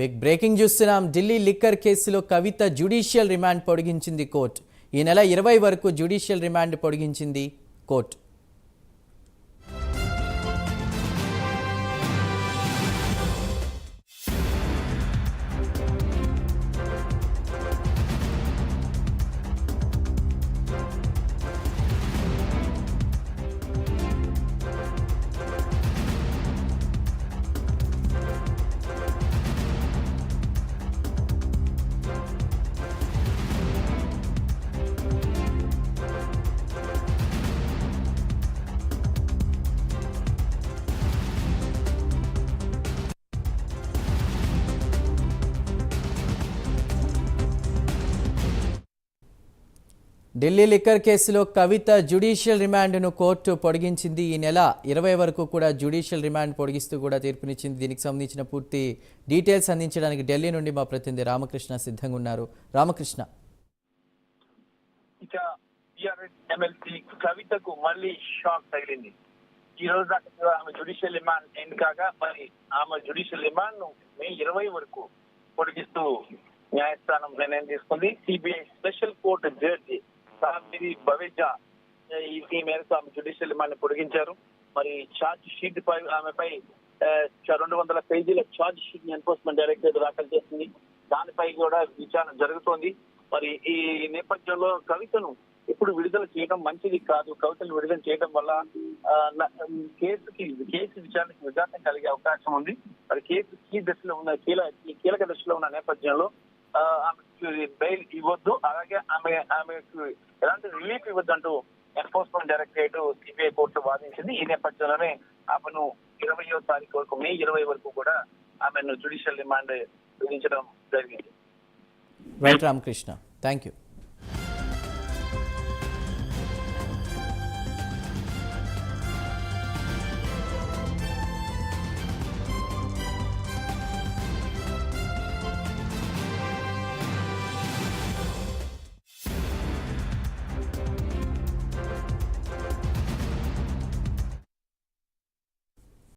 Big breaking చూస్తున్నాం. Delhi liquor కేసులో Kavitha judicial remand పొడిగించింది కోర్టు. ఈ నెల 20 వరకు జ్యుడిషియల్ రిమాండ్ పొడిగించింది కోర్టు. ఢిల్లీ లిక్కర్ కేసులో కవిత జ్యుడిషియల్ రిమాండ్ను కోర్టు పొడిగించింది. ఈ నెల 20 వరకు కూడా జ్యుడిషియల్ రిమాండ్ పొడిగిస్తూ కూడా తీర్పునిచ్చింది. దీనికి సంబంధించిన పూర్తి డీటెయిల్స్ అందించడానికి ఢిల్లీ నుండి మా ప్రతినిధి రామకృష్ణ సిద్ధంగా ఉన్నారు. రామకృష్ణ, ఇక ఎమ్మెల్సీ కవితకు మళ్ళీ షాక్ తగిలింది. ఈ రోజు ఆమె జ్యుడిషియల్ రిమాండ్ ఎండ్ కాగా మరి ఆమె జ్యుడిషియల్ రిమాండ్ ను మే 20 వరకు పొడిగిస్తూ న్యాయస్థానం నిర్ణయం తీసుకుంది. సిబిఐ స్పెషల్ కోర్టు జడ్జి సామిరి బవేజా ఈ మేరకు ఆమె జ్యుడిషియల్ రిమాండ్ పొడిగించారు. మరి ఛార్జ్ షీట్ పై ఆమెపై 200 పేజీల ఛార్జ్ షీట్ ని ఎన్ఫోర్స్మెంట్ డైరెక్టరేట్ దాఖలు చేసింది. దానిపై కూడా విచారణ జరుగుతోంది. మరి ఈ నేపథ్యంలో కవితను ఇప్పుడు విడుదల చేయడం మంచిది కాదు. కవితను విడుదల చేయడం వల్ల కేసు విచారణకు విఘాతం కలిగే అవకాశం ఉంది. మరి కేసు కీలక దశలో ఉన్న నేపథ్యంలో ఆమెకు బెయిల్ ఇవ్వద్దు, అలాగే ఆమెకు ఎలాంటి రిలీఫ్ ఇవ్వద్దంటూ ఎన్ఫోర్స్మెంట్ డైరెక్టరేట్ సిబిఐ కోర్టు వాదించింది. ఈ నేపథ్యంలోనే ఆమెను 20వ తారీఖు వరకు మే 20 వరకు కూడా ఆమెను జ్యుడిషియల్ రిమాండ్ విధించడం జరిగింది. Right Ramakrishna, thank you.